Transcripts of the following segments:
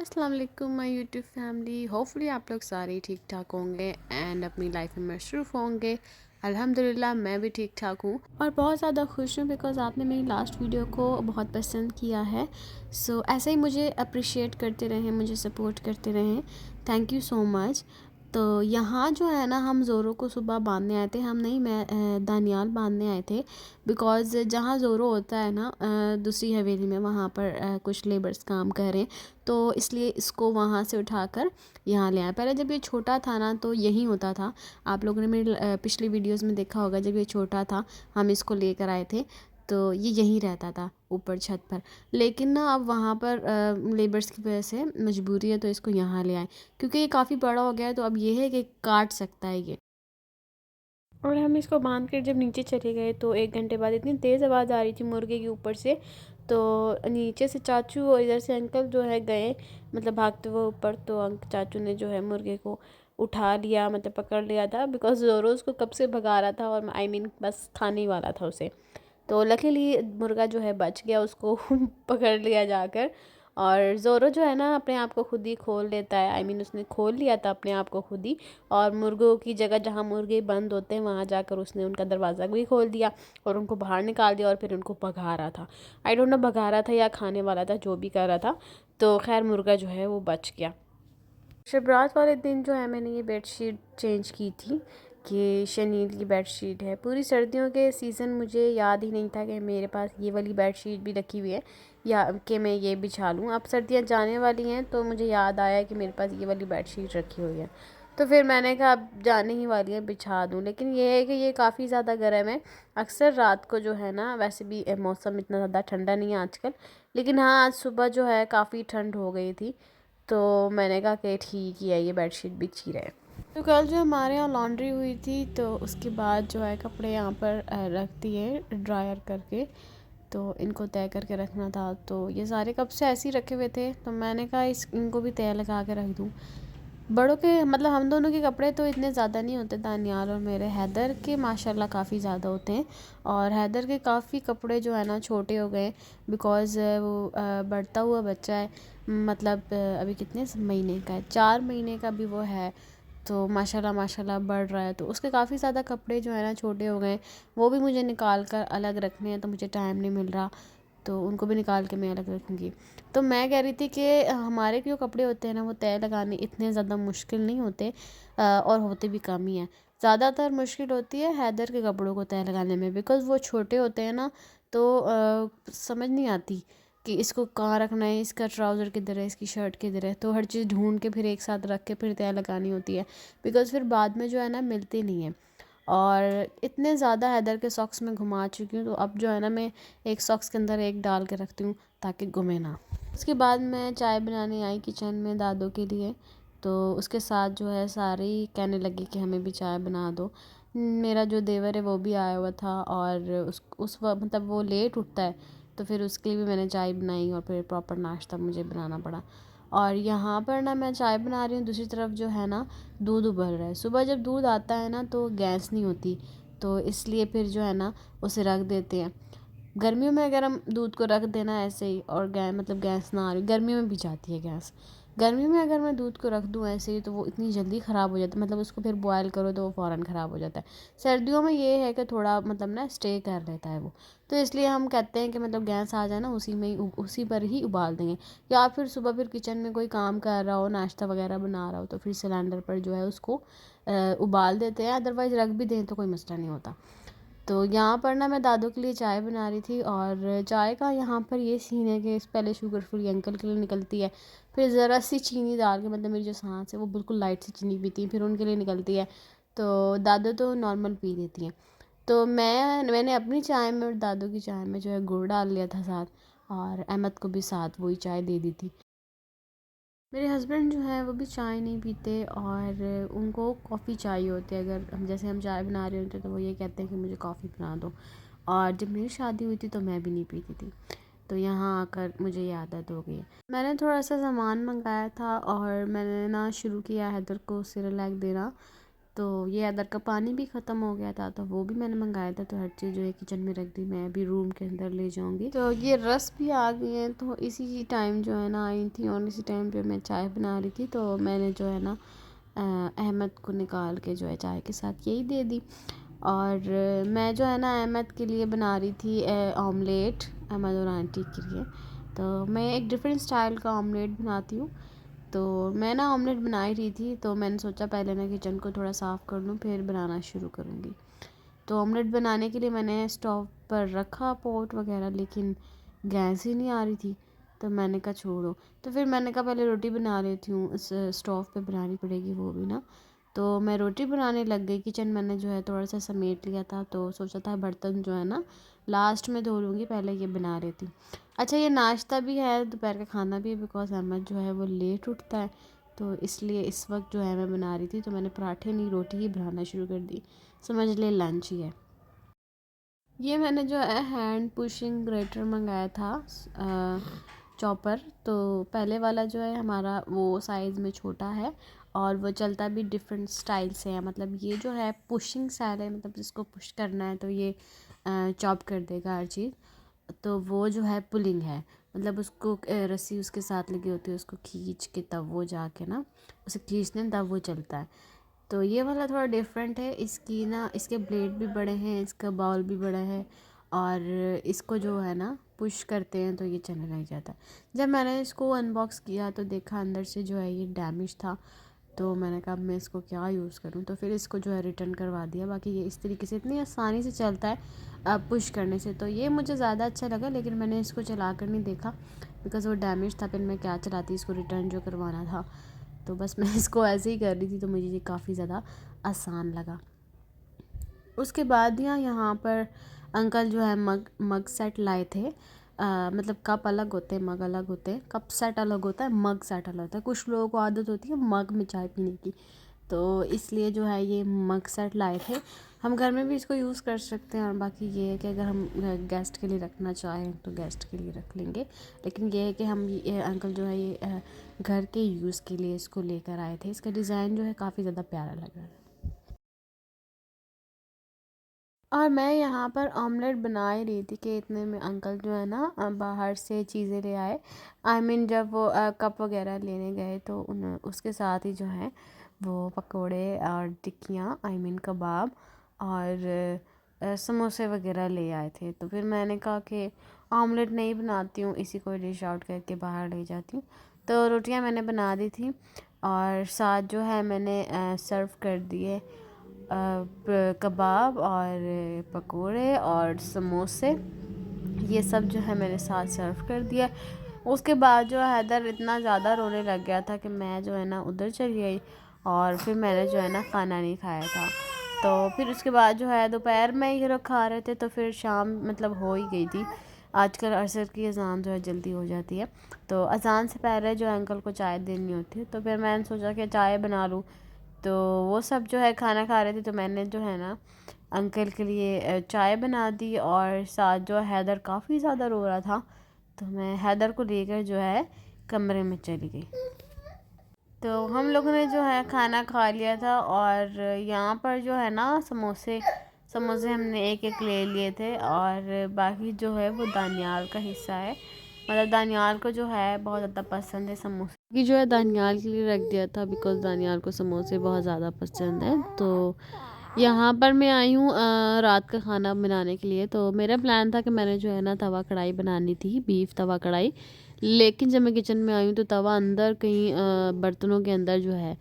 अस्सलाम वालेकुम my YouTube family. Hopefully आप लोग सारे ठीक ठाक होंगे एंड अपनी लाइफ में मसरूफ़ होंगे। अल्हम्दुलिल्लाह मैं भी ठीक ठाक हूँ और बहुत ज़्यादा खुश हूँ बिकॉज़ आपने मेरी लास्ट वीडियो को बहुत पसंद किया है। सो ऐसे ही मुझे अप्रिशिएट करते रहें, मुझे सपोर्ट करते रहें। Thank you so much. तो यहाँ जो है ना, हम ज़ोरो को सुबह बांधने आए थे। हम नहीं, मैं दानियाल बांधने आए थे बिकॉज़ जहाँ ज़ोरो होता है ना, दूसरी हवेली में, वहाँ पर कुछ लेबर्स काम कर रहे हैं, तो इसलिए इसको वहाँ से उठाकर यहाँ ले आए। पहले जब ये छोटा था ना तो यहीं होता था। आप लोगों ने मेरी पिछली वीडियोस में देखा होगा, जब ये छोटा था हम इसको लेकर आए थे तो ये यहीं रहता था ऊपर छत पर। लेकिन ना अब वहाँ पर लेबर्स की वजह से मजबूरी है तो इसको यहाँ ले आए, क्योंकि ये काफ़ी बड़ा हो गया है। तो अब ये है कि काट सकता है ये। और हम इसको बांध कर जब नीचे चले गए तो 1 घंटे बाद इतनी तेज़ आवाज़ आ रही थी मुर्गे के ऊपर से। तो नीचे से चाचू और इधर से अंकल जो है गए, मतलब भागते हुए ऊपर। तो चाचू ने जो है मुर्गे को उठा लिया, मतलब पकड़ लिया था, बिकॉज ज़ोरो उसको कब से भगा रहा था और आई मीन बस खाने ही वाला था उसे। तो लकीली मुर्गा जो है बच गया, उसको पकड़ लिया जाकर। और ज़ोरो जो है ना, अपने आप को खुद ही खोल लेता है, आई मीन उसने खोल लिया था अपने आप को खुद ही। और मुर्गों की जगह जहाँ मुर्गे बंद होते हैं वहाँ जाकर उसने उनका दरवाज़ा भी खोल दिया और उनको बाहर निकाल दिया और फिर उनको भगा रहा था। आई डोंट नो भगा रहा था या खाने वाला था, जो भी कर रहा था। तो खैर मुर्गा जो है वो बच गया। शबरात वाले दिन जो है मैंने ये बेडशीट चेंज की थी कि शनील की बेडशीट है। पूरी सर्दियों के सीज़न मुझे याद ही नहीं था कि मेरे पास ये वाली बेडशीट भी रखी हुई है या कि मैं ये बिछा लूँ। अब सर्दियाँ जाने वाली हैं तो मुझे याद आया कि मेरे पास ये वाली बेडशीट रखी हुई है। तो फिर मैंने कहा अब जाने ही वाली है, बिछा दूँ। लेकिन ये है कि ये काफ़ी ज़्यादा गर्म है। अक्सर रात को जो है ना, वैसे भी मौसम इतना ज़्यादा ठंडा नहीं है आजकल, लेकिन हाँ आज सुबह जो है काफ़ी ठंड हो गई थी। तो मैंने कहा कि ठीक ही है, ये बेडशीट बिछी रहे। तो कल जो हमारे यहाँ लॉन्ड्री हुई थी तो उसके बाद जो है कपड़े यहाँ पर रख दिए ड्रायर करके। तो इनको तय करके रखना था, तो ये सारे कब से ऐसे ही रखे हुए थे, तो मैंने कहा इनको भी तय लगा के रख दूँ। बड़ों के मतलब हम दोनों के कपड़े तो इतने ज़्यादा नहीं होते, दानियाल और मेरे। हैदर के माशाल्लाह काफ़ी ज़्यादा होते हैं और हैदर के काफ़ी कपड़े जो है ना छोटे हो गए बिकॉज़ वो बढ़ता हुआ बच्चा है। मतलब अभी कितने महीने का है, 4 महीने का भी वो है। तो माशाल्लाह माशाल्लाह बढ़ रहा है, तो उसके काफ़ी ज़्यादा कपड़े जो है ना छोटे हो गए। वो भी मुझे निकाल कर अलग रखने हैं, तो मुझे टाइम नहीं मिल रहा, तो उनको भी निकाल के मैं अलग रखूँगी। तो मैं कह रही थी कि हमारे जो कपड़े होते हैं ना वो तय लगाने इतने ज़्यादा मुश्किल नहीं होते, और होते भी कम ही हैं। ज़्यादातर मुश्किल होती है हैदर के कपड़ों को तय लगाने में, बिकॉज़ वो छोटे होते हैं ना। तो समझ नहीं आती कि इसको कहाँ रखना है, इसका ट्राउज़र किधर है, इसकी शर्ट किधर है। तो हर चीज़ ढूंढ के फिर एक साथ रख के फिर तय लगानी होती है, बिकॉज़ फिर बाद में जो है ना मिलती नहीं है। और इतने ज़्यादा हैदर के सॉक्स में घुमा चुकी हूँ, तो अब जो है ना मैं एक सॉक्स के अंदर एक डाल के रखती हूँ ताकि घुमे ना। उसके बाद मैं चाय बनाने आई किचन में दादों के लिए। तो उसके साथ जो है सारे ही कहने लगे कि हमें भी चाय बना दो। मेरा जो देवर है वो भी आया हुआ था और उस वक्त मतलब वो लेट उठता है, तो फिर उसके लिए भी मैंने चाय बनाई और फिर प्रॉपर नाश्ता मुझे बनाना पड़ा। और यहाँ पर ना मैं चाय बना रही हूँ, दूसरी तरफ जो है ना दूध उबल रहा है। सुबह जब दूध आता है ना तो गैस नहीं होती, तो इसलिए फिर जो है ना उसे रख देते हैं। गर्मियों में अगर हम दूध को रख देना ऐसे ही और मतलब गैस ना आ रही, गर्मियों में भी जाती है गैस। गर्मियों में अगर मैं दूध को रख दूँ ऐसे ही तो वो इतनी जल्दी ख़राब हो जाता है, मतलब उसको फिर बॉयल करो तो वो फ़ौरन ख़राब हो जाता है। सर्दियों में ये है कि थोड़ा मतलब ना स्टे कर लेता है वो। तो इसलिए हम कहते हैं कि मतलब गैस आ जाए ना उसी में ही उसी पर ही उबाल देंगे। या फिर सुबह फिर किचन में कोई काम कर रहा हो, नाश्ता वगैरह बना रहा हो, तो फिर सिलेंडर पर जो है उसको उबाल देते हैं। अदरवाइज़ रख भी दें तो कोई मसला नहीं होता। तो यहाँ पर ना मैं दादू के लिए चाय बना रही थी और चाय का यहाँ पर ये सीन है कि पहले शुगर फ्री अंकल के लिए निकलती है, फिर ज़रा सी चीनी डाल के, मतलब मेरी जो सांस है वो बिल्कुल लाइट सी चीनी पीती है, फिर उनके लिए निकलती है। तो दादू तो नॉर्मल पी लेती हैं। तो मैंने अपनी चाय में और दादू की चाय में जो है गुड़ डाल लिया था साथ, और अहमद को भी साथ वही चाय दे दी थी। मेरे हस्बैंड जो है वो भी चाय नहीं पीते और उनको कॉफ़ी चाहिए होती है। अगर हम जैसे हम चाय बना रहे होते तो वो ये कहते हैं कि मुझे कॉफ़ी बना दो। और जब मेरी शादी हुई थी तो मैं भी नहीं पीती थी, तो यहाँ आकर मुझे ये आदत हो गई है। मैंने थोड़ा सा सामान मंगाया था और मैंने ना शुरू किया हैदर को सिरलैक देना। तो ये अदर का पानी भी ख़त्म हो गया था, तो वो भी मैंने मंगाया था। तो हर चीज़ जो है किचन में रख दी, मैं अभी रूम के अंदर ले जाऊंगी। तो ये रस भी आ गई है, तो इसी टाइम जो है ना आई थी, और इसी टाइम पे मैं चाय बना रही थी। तो मैंने जो है ना अहमद को निकाल के जो है चाय के साथ यही दे दी। और मैं जो है ना अहमद के लिए बना रही थी ऑमलेट, अहमद और आंटी के लिए। तो मैं एक डिफरेंट स्टाइल का ऑमलेट बनाती हूँ। तो मैं ना ऑमलेट बना ही रही थी, तो मैंने सोचा पहले मैं किचन को थोड़ा साफ़ कर लूँ, फिर बनाना शुरू करूँगी। तो ऑमलेट बनाने के लिए मैंने स्टोव पर रखा पॉट वगैरह, लेकिन गैस ही नहीं आ रही थी। तो मैंने कहा छोड़ो, तो फिर मैंने कहा पहले रोटी बना लेती हूँ, इस स्टोव पे बनानी पड़ेगी वो भी ना। तो मैं रोटी बनाने लग गई। किचन मैंने जो है थोड़ा सा समेट लिया था, तो सोचा था बर्तन जो है ना लास्ट में धो लूँगी, पहले ये बना लेती हूँ। अच्छा, ये नाश्ता भी है, दोपहर का खाना भी है, बिकॉज अहमद जो है वो लेट उठता है, तो इसलिए इस वक्त जो है मैं बना रही थी। तो मैंने पराठे नहीं रोटी ही बनाना शुरू कर दी, समझ ले लंच ही है। ये मैंने जो है हैंड पुशिंग ग्रेटर मंगाया था, चॉपर। तो पहले वाला जो है हमारा वो साइज़ में छोटा है, और वो चलता भी डिफरेंट स्टाइल से है। मतलब ये जो है पुशिंग स्टाइल है, मतलब जिसको पुश करना है तो ये चॉप कर देगा हर चीज़। तो वो जो है पुलिंग है, मतलब उसको रस्सी उसके साथ लगी होती है, उसको खींच के तब वो जाके ना उसे खींचने तब वो चलता है। तो ये वाला थोड़ा डिफरेंट है, इसकी ना इसके ब्लेड भी बड़े हैं, इसका बाउल भी बड़ा है, और इसको जो है ना पुश करते हैं तो ये चलने लग जाता है। जब मैंने इसको अनबॉक्स किया तो देखा अंदर से जो है ये डैमेज था। तो मैंने कहा अब मैं इसको क्या यूज़ करूं, तो फिर इसको जो है रिटर्न करवा दिया। बाकी ये इस तरीके से इतनी आसानी से चलता है पुश करने से, तो ये मुझे ज़्यादा अच्छा लगा। लेकिन मैंने इसको चला कर नहीं देखा, बिकॉज़ वो डैमेज था, फिर मैं क्या चलाती, इसको रिटर्न जो करवाना था। तो बस मैं इसको ऐसे ही कर रही थी, तो मुझे ये काफ़ी ज़्यादा आसान लगा। उसके बाद यहाँ पर अंकल जो है मग मग सेट लाए थे। मतलब कप अलग होते हैं, मग अलग होते हैं, कप सेट अलग होता है, मग सेट अलग होता है। कुछ लोगों को आदत होती है मग में चाय पीने की, तो इसलिए जो है ये मग सेट लाए थे। हम घर में भी इसको यूज़ कर सकते हैं, और बाकी ये है कि अगर हम गेस्ट के लिए रखना चाहें तो गेस्ट के लिए रख लेंगे। लेकिन ये है कि हम ये अंकल जो है ये घर के यूज़ के लिए इसको लेकर आए थे। इसका डिज़ाइन जो है काफ़ी ज़्यादा प्यारा लग रहा है। और मैं यहाँ पर ऑमलेट बना ही रही थी कि इतने में अंकल जो है ना बाहर से चीज़ें ले आए। जब वो कप वगैरह लेने गए, तो उन उसके साथ ही जो है वो पकोड़े और टिक्कियाँ, कबाब और समोसे वगैरह ले आए थे। तो फिर मैंने कहा कि ऑमलेट नहीं बनाती हूँ, इसी को डिश आउट करके बाहर ले जाती हूँ। तो रोटियाँ मैंने बना दी थी, और साथ जो है मैंने सर्व कर दिए कबाब और पकोड़े और समोसे। ये सब जो है मेरे साथ सर्व कर दिया। उसके बाद जो हैदर इतना ज़्यादा रोने लग गया था कि मैं जो है ना उधर चली गई, और फिर मैंने जो है ना खाना नहीं खाया था। तो फिर उसके बाद जो है दोपहर में ये लोग खा रहे थे, तो फिर शाम मतलब हो ही गई थी। आजकल असर की अज़ान जो है जल्दी हो जाती है, तो अज़ान से पहले जो अंकल को चाय देनी होती है। तो फिर मैंने सोचा कि चाय बना लूँ। तो वो सब जो है खाना खा रहे थे, तो मैंने जो है ना अंकल के लिए चाय बना दी, और साथ जो हैदर काफ़ी ज़्यादा रो रहा था, तो मैं हैदर को लेकर जो है कमरे में चली गई। तो हम लोगों ने जो है खाना खा लिया था, और यहाँ पर जो है ना समोसे समोसे हमने एक एक ले लिए थे, और बाकी जो है वो दानियाल का हिस्सा है। मतलब दानियाल को जो है बहुत ज़्यादा पसंद है समोसे, कि जो है दानियाल के लिए रख दिया था, बिकॉज़ दानियाल को समोसे बहुत ज़्यादा पसंद है। तो यहाँ पर मैं आई हूँ रात का खाना बनाने के लिए। तो मेरा प्लान था कि मैंने जो है ना तवा कढ़ाई बनानी थी, बीफ तवा कढ़ाई। लेकिन जब मैं किचन में आई हूँ तो तवा अंदर कहीं बर्तनों के अंदर जो है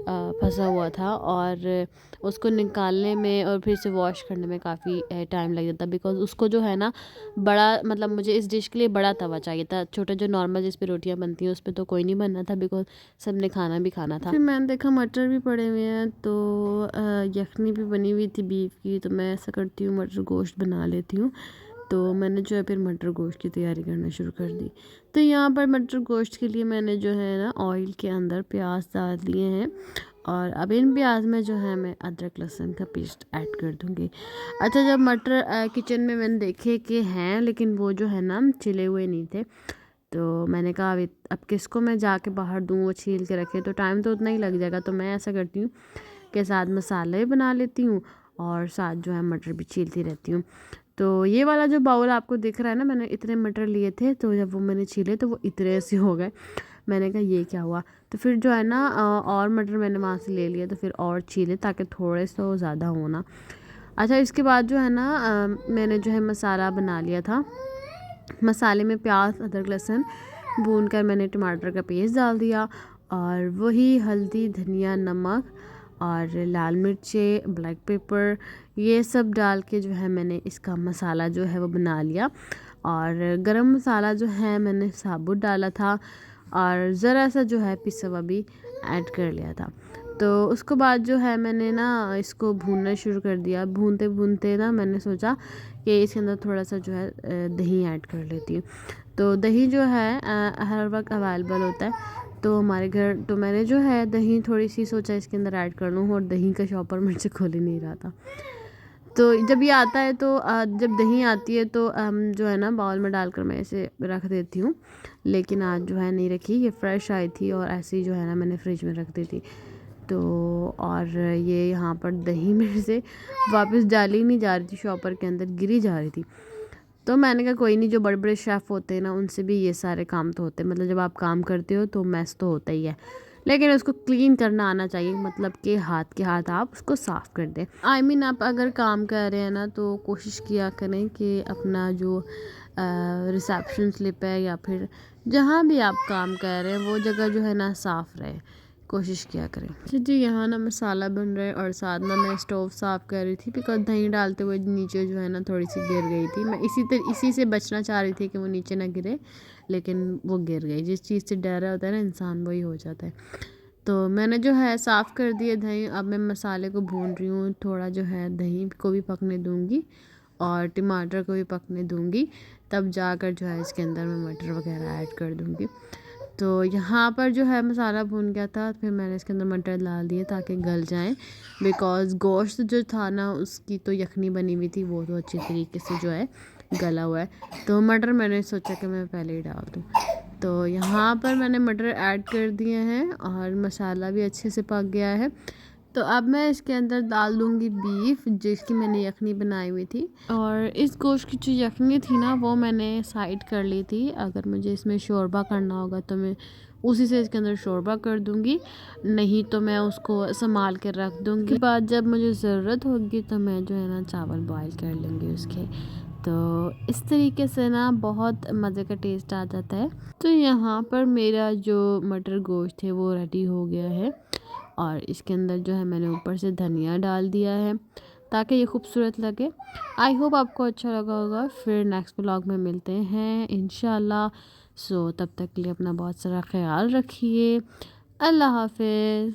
फंसा हुआ था, और उसको निकालने में और फिर से वॉश करने में काफ़ी टाइम लग जाता, बिकॉज़ उसको जो है ना बड़ा, मतलब मुझे इस डिश के लिए बड़ा तवा चाहिए था। छोटा जो नॉर्मल जिस पे रोटियां बनती हैं उस पे तो कोई नहीं बनना था, बिकॉज़ सब ने खाना भी खाना था। फिर मैंने देखा मटर भी पड़े हुए हैं, तो यखनी भी बनी हुई थी बीफ की, तो मैं ऐसा करती हूँ मटर गोश्त बना लेती हूँ। तो मैंने जो है फिर मटर गोश्त की तैयारी करना शुरू कर दी। तो यहाँ पर मटर गोश्त के लिए मैंने जो है ना ऑयल के अंदर प्याज डाल दिए हैं, और अब इन प्याज में जो है मैं अदरक लहसुन का पेस्ट ऐड कर दूँगी। अच्छा, जब मटर किचन में मैंने देखे कि हैं, लेकिन वो जो है ना छिले हुए नहीं थे, तो मैंने कहा अब किसको मैं जाके बाहर दूँ, वो छील के रखे, तो टाइम तो उतना ही लग जाएगा। तो मैं ऐसा करती हूँ के साथ मसाले बना लेती हूँ और साथ जो है मटर भी छीलती रहती हूँ। तो ये वाला जो बाउल आपको दिख रहा है ना, मैंने इतने मटर लिए थे, तो जब वो मैंने छीले तो वो इतने से हो गए। मैंने कहा ये क्या हुआ, तो फिर जो है ना और मटर मैंने वहाँ से ले लिया, तो फिर और छीले ताकि थोड़े से ज़्यादा हो ना। अच्छा, इसके बाद जो है ना मैंने जो है मसाला बना लिया था। मसाले में प्याज, अदरक, लहसुन भून कर मैंने टमाटर का पेस्ट डाल दिया और वही हल्दी, धनिया, नमक और लाल मिर्चें, ब्लैक पेपर, ये सब डाल के जो है मैंने इसका मसाला जो है वो बना लिया। और गरम मसाला जो है मैंने साबुत डाला था और ज़रा सा जो है पिसा हुआ भी ऐड कर लिया था। तो उसके बाद जो है मैंने ना इसको भूनना शुरू कर दिया। भूनते भूनते ना मैंने सोचा कि इसके अंदर थोड़ा सा जो है दही ऐड कर लेती हूँ। तो दही जो है हर वक्त अवेलेबल होता है तो हमारे घर, तो मैंने जो है दही थोड़ी सी सोचा इसके अंदर ऐड कर लूँ, और दही का शॉपर मुझ से खोल ही नहीं रहा था। तो जब ये आता है तो जब दही आती है तो जो है ना बाउल में डालकर मैं इसे रख देती हूँ, लेकिन आज जो है नहीं रखी, ये फ्रेश आई थी और ऐसे ही जो है ना मैंने फ्रिज में रख दी थी। तो और ये यहाँ पर दही मेरे से वापस डाली नहीं जा रही थी, शॉपर के अंदर गिरी जा रही थी। तो मैंने कहा कोई नहीं, जो बड़े बड़े शेफ़ होते हैं ना उनसे भी ये सारे काम तो होते हैं, मतलब जब आप काम करते हो तो मैस तो होता ही है, लेकिन उसको क्लीन करना आना चाहिए, मतलब कि हाथ के हाथ आप उसको साफ़ कर दें। आई मीन आप अगर काम कर रहे हैं ना तो कोशिश किया करें कि अपना जो रिसेप्शन स्लिप है या फिर जहाँ भी आप काम कर रहे हैं वो जगह जो है ना साफ़ रहे, कोशिश किया करें। अच्छा जी, यहाँ ना मसाला बन रहा है और साथ में मैं स्टोव साफ़ कर रही थी, बिकॉज दही डालते हुए नीचे जो है ना थोड़ी सी गिर गई थी। मैं इसी से बचना चाह रही थी कि वो नीचे ना गिरे, लेकिन वो गिर गई। जिस चीज़ से डर रहा होता है ना इंसान, वही हो जाता है। तो मैंने जो है साफ़ कर दिए दही। अब मैं मसाले को भून रही हूँ, थोड़ा जो है दही को भी पकने दूँगी और टमाटर को भी पकने दूँगी, तब जाकर जो है इसके अंदर मैं मटर वगैरह ऐड कर दूँगी। तो यहाँ पर जो है मसाला भून गया था, फिर मैंने इसके अंदर मटर डाल दिए ताकि गल जाएं, बिकॉज़ गोश्त जो था ना उसकी तो यखनी बनी हुई थी, वो तो अच्छी तरीके से जो है गला हुआ है। तो मटर मैंने सोचा कि मैं पहले ही डाल दूँ। तो यहाँ पर मैंने मटर ऐड कर दिए हैं और मसाला भी अच्छे से पक गया है। तो अब मैं इसके अंदर डाल दूँगी बीफ, जिसकी मैंने यखनी बनाई हुई थी। और इस गोश्त की जो यखनी थी ना वो मैंने साइड कर ली थी। अगर मुझे इसमें शोरबा करना होगा तो मैं उसी से इसके अंदर शोरबा कर दूँगी, नहीं तो मैं उसको संभाल के रख दूँगी। बाद जब मुझे ज़रूरत होगी तो मैं जो है ना चावल बॉयल कर लूँगी उसके। तो इस तरीके से ना बहुत मज़े का टेस्ट आ जाता है। तो यहाँ पर मेरा जो मटर गोश्त है वो रेडी हो गया है और इसके अंदर जो है मैंने ऊपर से धनिया डाल दिया है ताकि ये खूबसूरत लगे। आई होप आपको अच्छा लगा होगा। फिर नेक्स्ट व्लॉग में मिलते हैं इंशाल्लाह। सो तब तक के लिए अपना बहुत सारा ख्याल रखिए। अल्लाह हाफ़िज़।